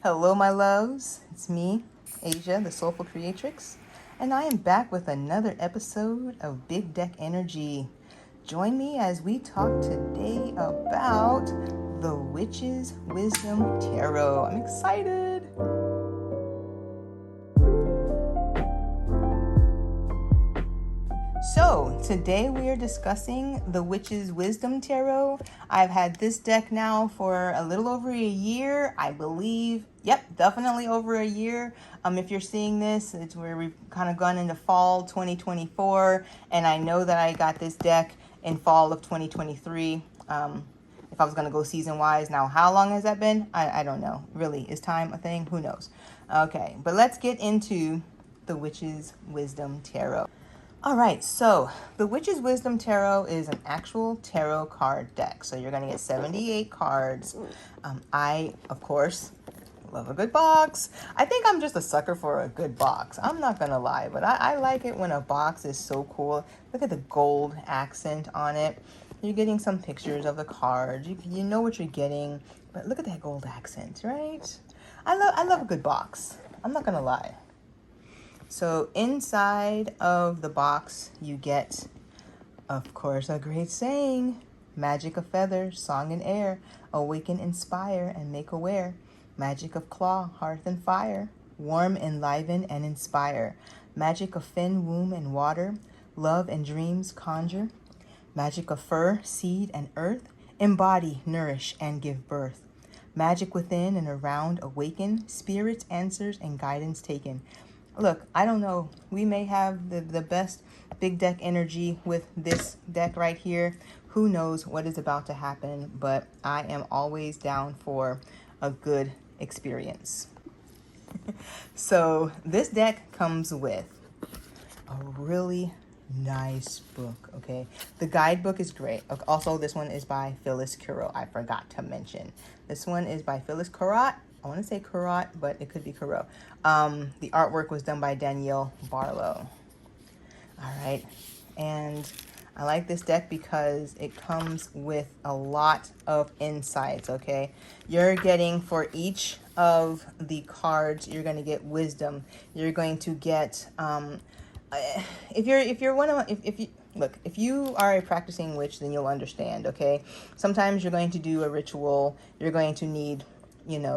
Hello, my loves. It's me, Asia, the Soulful Creatrix, and I am back with another episode of Big Deck Energy. Join me as we talk today about the Witch's Wisdom Tarot. I'm excited. So, today we are discussing the Witch's Wisdom Tarot. I've had this deck now for a little over a year, I believe. Yep, definitely over a year. If you're seeing this, it's where we've kind of gone into fall 2024, and I know that I got this deck in fall of 2023. If I was going to go season-wise. Now, how long has that been? I don't know. Really, is time a thing? Who knows? Okay, but let's get into the Witch's Wisdom Tarot. All right, so the Witch's Wisdom Tarot is an actual tarot card deck. So you're going to get 78 cards. I, of course, love a good box. I think I'm just a sucker for a good box. I'm not going to lie, but I like it when a box is so cool. Look at the gold accent on it. You're getting some pictures of the cards. You know what you're getting, but look at that gold accent, right? I love a good box. I'm not going to lie. So inside of the box, you get, of course, a great saying. Magic of feathers, song and air, awaken, inspire, and make aware. Magic of claw, hearth and fire, warm, enliven, and inspire. Magic of fin, womb, and water, love and dreams conjure. Magic of fur, seed, and earth, embody, nourish, and give birth. Magic within and around, awaken, spirits, answers, and guidance taken. Look, I don't know. We may have the best big deck energy with this deck right here. Who knows what is about to happen, but I am always down for a good experience. So this deck comes with a really nice book, okay? The guidebook is great. Also, this one is by Phyllis Curot. I forgot to mention. This one is by Phyllis Curot. I want to say Curot, but it could be Curot. The artwork was done by Danielle Barlow. All right. And I like this deck because it comes with a lot of insights, okay? You're getting, for each of the cards, you're going to get wisdom. You're going to get, if you are a practicing witch, then you'll understand, okay? Sometimes you're going to do a ritual. You're going to need,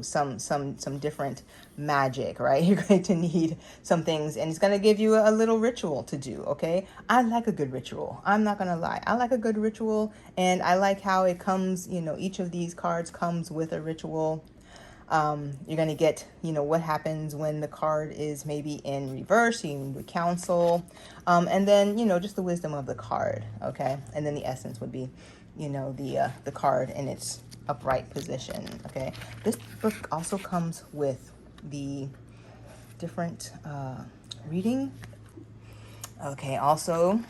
some different magic, right? You're going to need some things, and it's going to give you a little ritual to do, okay? I like a good ritual. I'm not going to lie. I like a good ritual, and I like how it comes, each of these cards comes with a ritual. You're going to get, what happens when the card is maybe in reverse. You need counsel, and then, just the wisdom of the card, okay? And then the essence would be, the card in its upright position, okay? This book also comes with the different reading. Okay, also,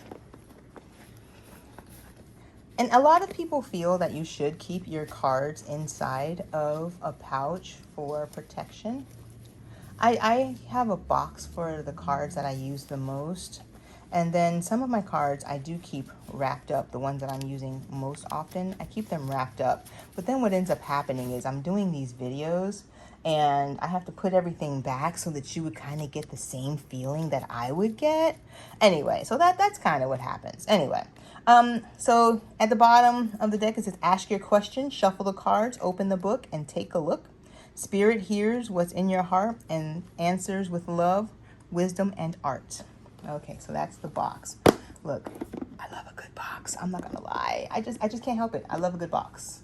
and a lot of people feel that you should keep your cards inside of a pouch for protection. I have a box for the cards that I use the most. And then some of my cards I do keep wrapped up. The ones that I'm using most often, I keep them wrapped up. But then what ends up happening is I'm doing these videos and I have to put everything back so that you would kind of get the same feeling that I would get. Anyway, so that's kind of what happens. Anyway, so at the bottom of the deck it says, ask your question, shuffle the cards, open the book, and take a look. Spirit hears what's in your heart and answers with love, wisdom, and art. Okay, so that's the box. Look, I love a good box. I'm not gonna lie. I just can't help it. I love a good box.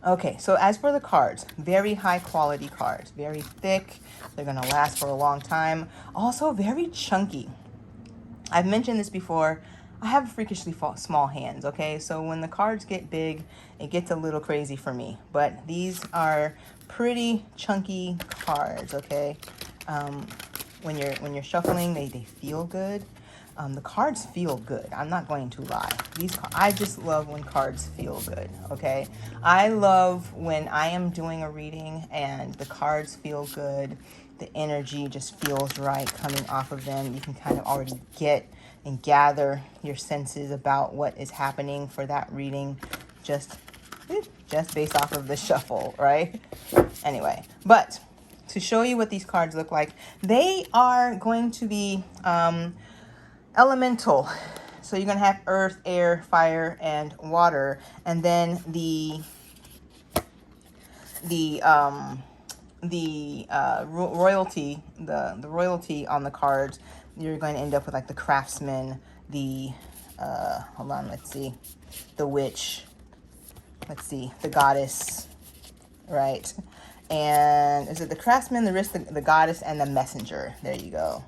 Okay, so as for the cards, very high quality cards, very thick. They're gonna last for a long time. Also very chunky. I've mentioned this before. I have freakishly small hands, okay? So when the cards get big, it gets a little crazy for me. But these are pretty chunky cards, okay? When you're shuffling, they feel good. The cards feel good. I'm not going to lie. I just love when cards feel good, okay? I love when I am doing a reading and the cards feel good. The energy just feels right coming off of them. You can kind of already get and gather your senses about what is happening for that reading just just based off of the shuffle, right? Anyway, but to show you what these cards look like, they are going to be elemental. So you're going to have earth, air, fire, and water. And then the royalty, the royalty on the cards, you're going to end up with like the craftsman, the hold on, let's see, the witch, let's see, the goddess, right? And is it the craftsman, the wrist, the goddess, and the messenger? There you go.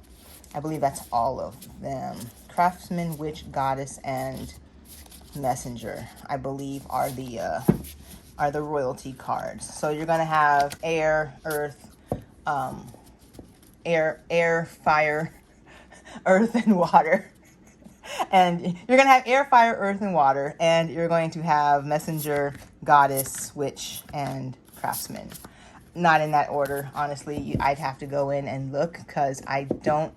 I believe that's all of them. Craftsman, witch, goddess, and messenger, I believe, are the royalty cards. So you're gonna have air, earth, air, fire, earth, and water. And you're gonna have air, fire, earth, and water, and you're going to have messenger, goddess, witch, and craftsman. Not in that order, honestly. I'd have to go in and look because I don't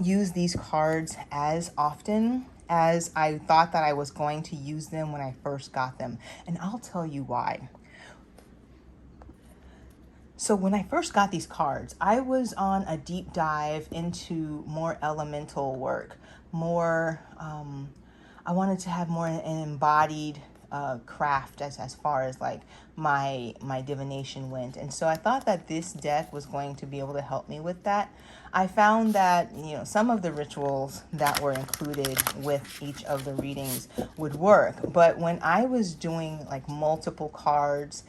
use these cards as often as I thought that I was going to use them when I first got them. And I'll tell you why. So when I first got these cards, I was on a deep dive into more elemental work, more, I wanted to have more an embodied craft as far as like my divination went. And so I thought that this deck was going to be able to help me with that. I found that, you know, some of the rituals that were included with each of the readings would work. But when I was doing like multiple cards,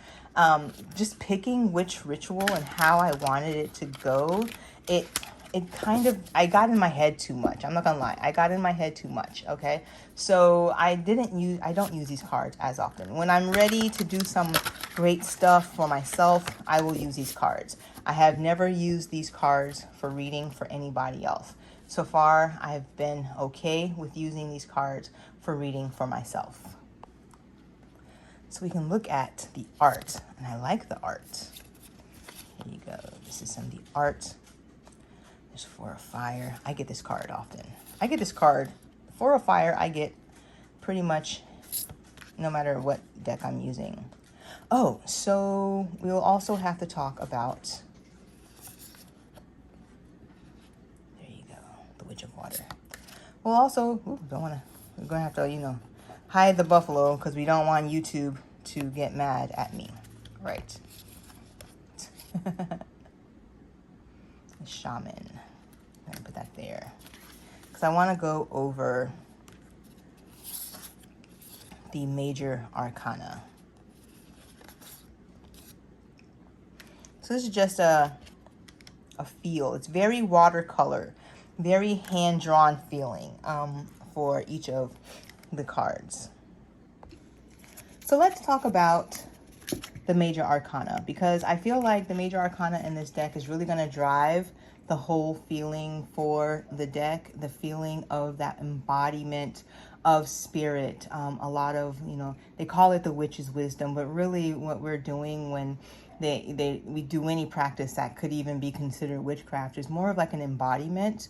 just picking which ritual and how I wanted it to go, it kind of, I got in my head too much. I'm not gonna lie. I got in my head too much, okay? So I don't use these cards as often. When I'm ready to do some great stuff for myself, I will use these cards. I have never used these cards for reading for anybody else. So far, I've been okay with using these cards for reading for myself. So we can look at the art, and I like the art. Here you go. This is some of the art. There's Four of Fire. I get this card often. I get this card, Four of Fire, I get pretty much no matter what deck I'm using. Oh, so we'll also have to talk about, there you go, the Witch of Water. We'll also, we're gonna have to, you know, hide the buffalo because we don't want YouTube to get mad at me, right? Shaman. I'm gonna put that there because I want to go over the major arcana. So this is just a feel. It's very watercolor, very hand-drawn feeling for each of the cards. So let's talk about the major arcana, because I feel like the major arcana in this deck is really going to drive the whole feeling for the deck, the feeling of that embodiment of spirit. A lot of, you know, they call it the witch's wisdom, but really what we're doing when we do any practice that could even be considered witchcraft is more of like an embodiment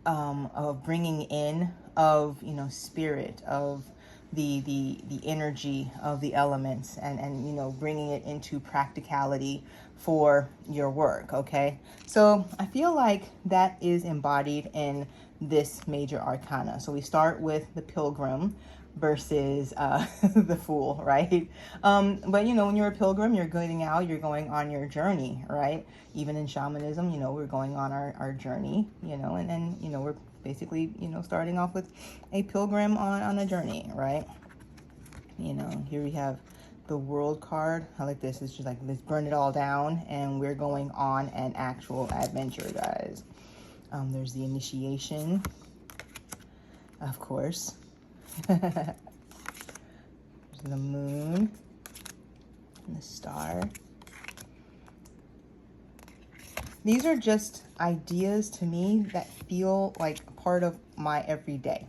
of bringing in of, you know, spirit, of the energy of the elements, and you know, bringing it into practicality for your work. Okay, so I feel like that is embodied in this major arcana. So we start with the Pilgrim versus the Fool, right? But you know, when you're a pilgrim, you're going out, you're going on your journey, right? Even in shamanism, you know, we're going on our journey, you know, and then, you know, we're basically, you know, starting off with a pilgrim on a journey, right? You know, here we have the World card. I like this. It's just like, let's burn it all down, and we're going on an actual adventure, guys. There's the Initiation, of course. There's the Moon and the Star. These are just ideas to me that feel like a part of my everyday,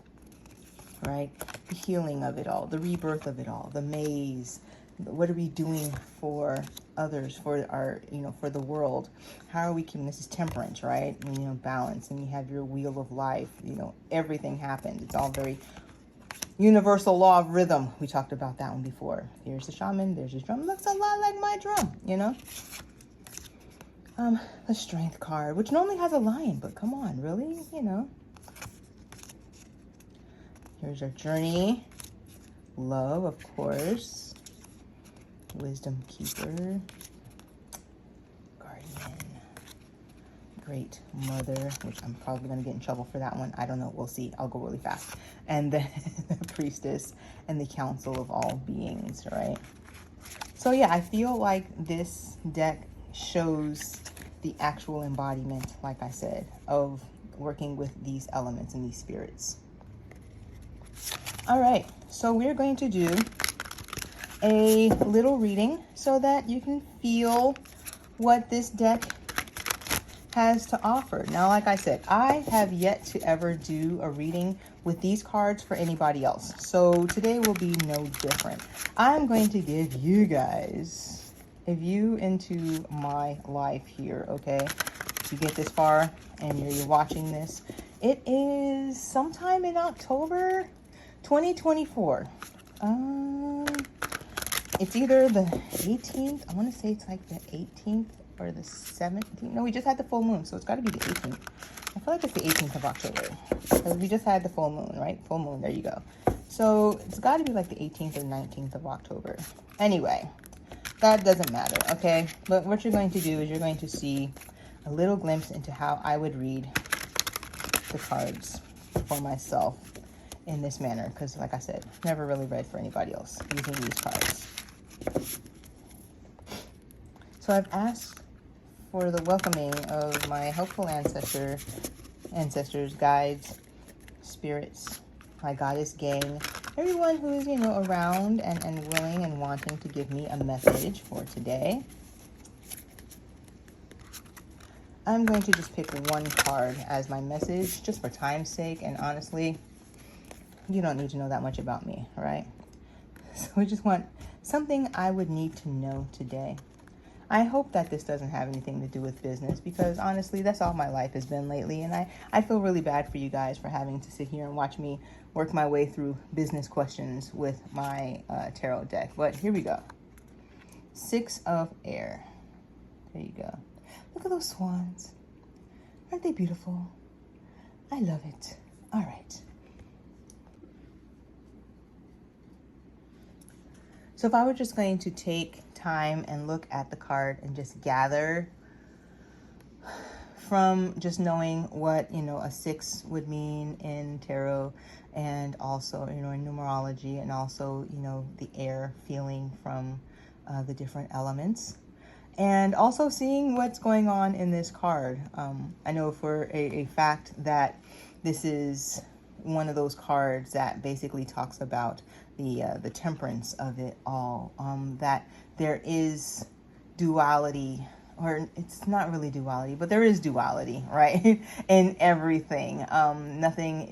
right? The healing of it all, the rebirth of it all, the maze. What are we doing for others, for our, you know, for the world? How are we keeping, this is Temperance, right? You know, balance, and you have your wheel of life, you know, everything happened. It's all very universal law of rhythm. We talked about that one before. Here's the shaman. There's his drum. Looks a lot like my drum, you know. The strength card, which normally has a lion, but come on, really, you know. Here's our journey. Love, of course. Wisdom keeper. Guardian. Great mother, which I'm probably going to get in trouble for that one. I don't know. We'll see. I'll go really fast. And then the priestess and the council of all beings, right? So yeah, I feel like this deck shows the actual embodiment, like I said, of working with these elements and these spirits. All right, so we're going to do a little reading so that you can feel what this deck has to offer. Now, like I said, I have yet to ever do a reading with these cards for anybody else. So today will be no different. I'm going to give you guys a view into my life here, okay? If you get this far and you're watching this, it is sometime in October 2024. It's either the 18th, I want to say it's like the 18th or the 17th. No, we just had the full moon, so it's got to be the 18th. I feel like it's the 18th of October because we just had the full moon, right? Full moon, there you go. So it's got to be like the 18th or 19th of October. Anyway, that doesn't matter, okay? But what you're going to do is you're going to see a little glimpse into how I would read the cards for myself in this manner, because like I said, never really read for anybody else using these cards. So I've asked for the welcoming of my helpful ancestors, guides, spirits, my goddess gang, everyone who is, you know, around and willing and wanting to give me a message for today. I'm going to just pick one card as my message, just for time's sake, and honestly, you don't need to know that much about me, right? So I just want something I would need to know today. I hope that this doesn't have anything to do with business, because honestly, that's all my life has been lately, and I feel really bad for you guys for having to sit here and watch me work my way through business questions with my tarot deck. But here we go. 6 of Air. There you go. Look at those swans. Aren't they beautiful? I love it. All right. So if I were just going to take time and look at the card and just gather from just knowing what, you know, a 6 would mean in tarot, and also, you know, in numerology, and also, you know, the air feeling from the different elements, and also seeing what's going on in this card. I know for a fact that this is one of those cards that basically talks about the temperance of it all, that there is duality, or it's not really duality, but there is duality, right? In everything. Nothing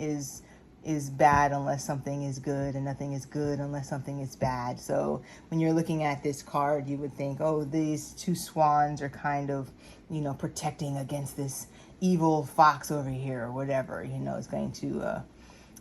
is bad unless something is good, and nothing is good unless something is bad. So when you're looking at this card, you would think, oh, these 2 swans are kind of, you know, protecting against this evil fox over here, or whatever, you know, is going to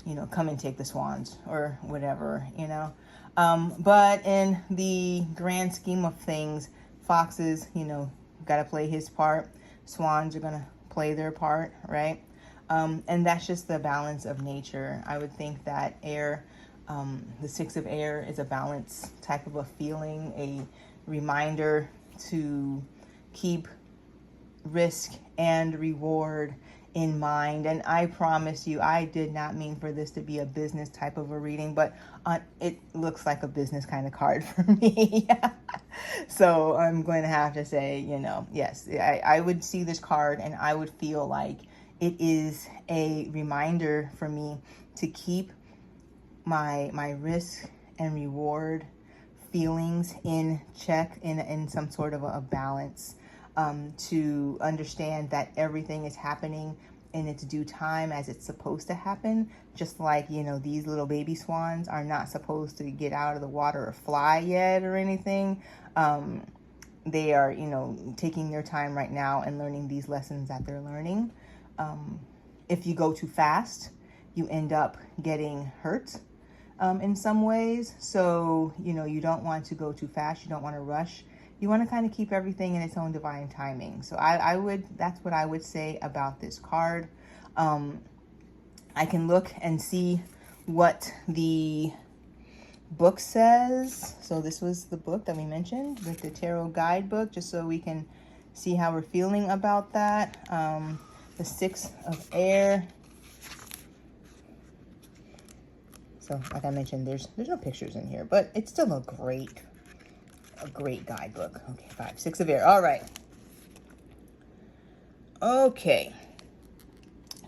you know, come and take the swans or whatever, you know. But in the grand scheme of things, foxes, you know, got to play his part. Swans are going to play their part, right? And that's just the balance of nature. I would think that air, the 6 of Air is a balance type of a feeling, a reminder to keep risk and reward in mind. And I promise you, I did not mean for this to be a business type of a reading, but it looks like a business kind of card for me. So I'm going to have to say, you know, yes, I would see this card and I would feel like it is a reminder for me to keep my risk and reward feelings in check, in some sort of a balance. To understand that everything is happening in its due time as it's supposed to happen. Just like, you know, these little baby swans are not supposed to get out of the water or fly yet or anything. They are, you know, taking their time right now and learning these lessons that they're learning. If you go too fast, you end up getting hurt. in some ways. So, you don't want to go too fast. You don't want to rush. You want to kind of keep everything in its own divine timing. So that's what I would say about this card. I can look and see what the book says. So this was the book that we mentioned, the tarot guidebook, just so we can see how we're feeling about that. The Six of Air. So like I mentioned, there's no pictures in here, but it's still a great guidebook. Okay, Six of Air. All right. Okay.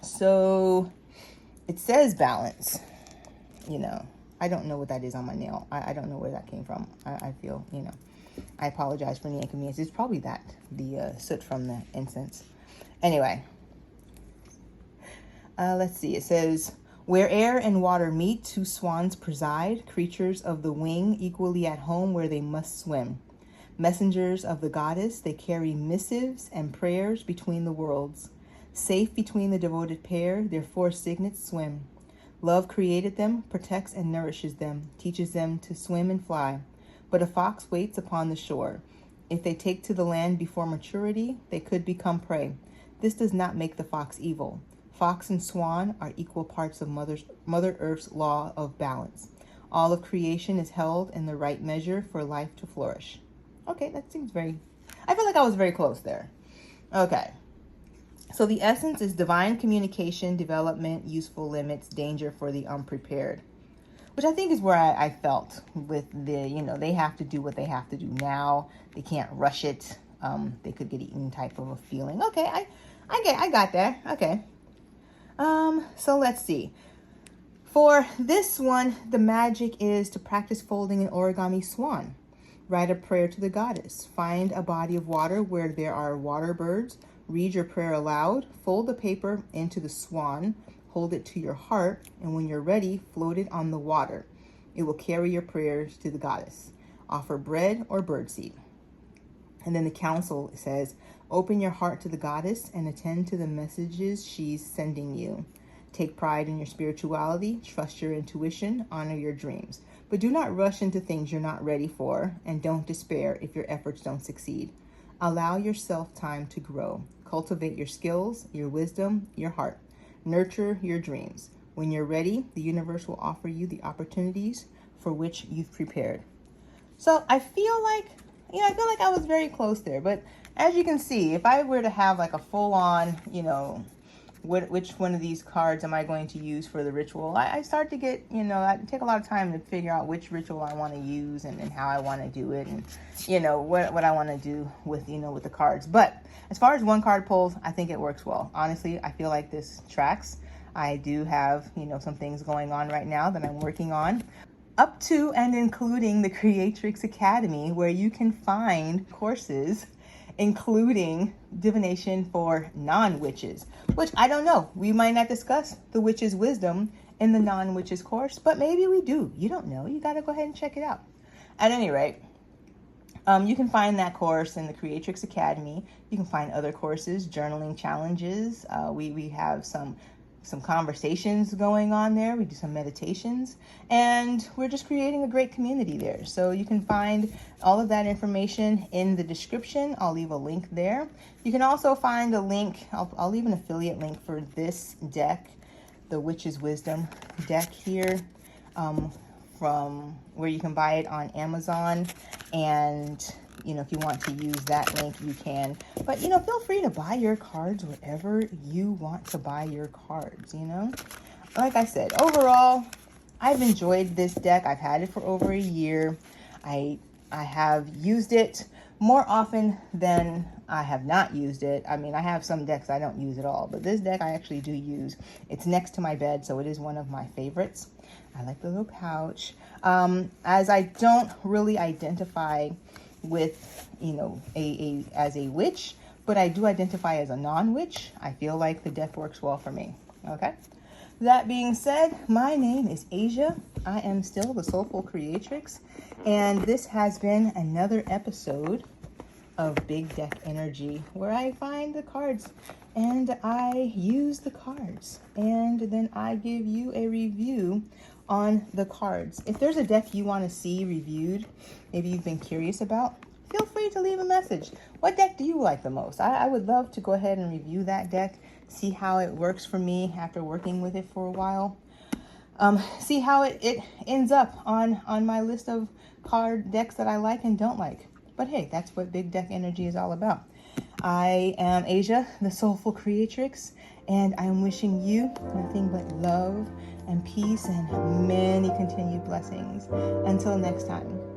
So it says balance. I don't know what that is on my nail. I don't know where that came from. I feel, I apologize for any inconvenience. It's probably the soot from the incense. Anyway, let's see. It says, where air and water meet, two swans preside, creatures of the wing, equally at home where they must swim. Messengers of the goddess, they carry missives and prayers between the worlds. Safe between the devoted pair, their four signets swim. Love created them, protects and nourishes them, teaches them to swim and fly. But a fox waits upon the shore. If they take to the land before maturity, they could become prey. This does not make the fox evil. Fox and swan are equal parts of Mother Earth's law of balance. All of creation is held in the right measure for life to flourish. Okay, that seems I feel like I was very close there. Okay. So the essence is divine communication, development, useful limits, danger for the unprepared. Which I think is where I felt with they have to do what they have to do now. They can't rush it. They could get eaten type of a feeling. Okay, I got that. Okay. So let's see. For this one, the magic is to practice folding an origami swan. Write a prayer to the goddess. Find a body of water where there are water birds. Read your prayer aloud. Fold the paper into the swan. Hold it to your heart. And when you're ready, float it on the water. It will carry your prayers to the goddess. Offer bread or birdseed. And then the counsel says, open your heart to the goddess and attend to the messages she's sending you. Take pride in your spirituality. Trust your intuition. Honor your dreams. But do not rush into things you're not ready for. And don't despair if your efforts don't succeed. Allow yourself time to grow. Cultivate your skills, your wisdom, your heart. Nurture your dreams. When you're ready, the universe will offer you the opportunities for which you've prepared. So I feel like I was very close there. But as you can see, if I were to have like a full-on, which one of these cards am I going to use for the ritual, I start to get, I take a lot of time to figure out which ritual I want to use and how I want to do it and, what I want to do with, with the cards. But as far as one card pulls, I think it works well. Honestly, I feel like this tracks. I do have, some things going on right now that I'm working on, up to and including the Creatrix Academy, where you can find courses including divination for non-witches, which I don't know. We might not discuss the witch's wisdom in the non-witches course, but maybe we do. You don't know. You got to go ahead and check it out. At any rate, you can find that course in the Creatrix Academy. You can find other courses, journaling challenges. We have some conversations going on there. We do some meditations, and we're just creating a great community there. So you can find all of that information in the description. I'll leave a link there. You can also find a link. I'll leave an affiliate link for this deck, the Witch's Wisdom deck here, from where you can buy it on Amazon. And if you want to use that link, you can. But, feel free to buy your cards wherever you want to buy your cards, Like I said, overall, I've enjoyed this deck. I've had it for over a year. I have used it more often than I have not used it. I mean, I have some decks I don't use at all, but this deck I actually do use. It's next to my bed, so it is one of my favorites. I like the little pouch. As I don't really identify with, as a witch, but I do identify as a non-witch, I feel like the deck works well for me. Okay. That being said, my name is Asia. I am still the Soulful Creatrix, and this has been another episode of Big Deck Energy, where I find the cards and I use the cards, and then I give you a review on the cards. If there's a deck you want to see reviewed, maybe you've been curious about, feel free to leave a message. What deck do you like the most? I would love to go ahead and review that deck, see how it works for me after working with it for a while. See how it ends up on my list of card decks that I like and don't like. But hey, that's what big deck energy is all about. I am Asia, the Soulful Creatrix, and I'm wishing you nothing but love and peace and many continued blessings. Until next time.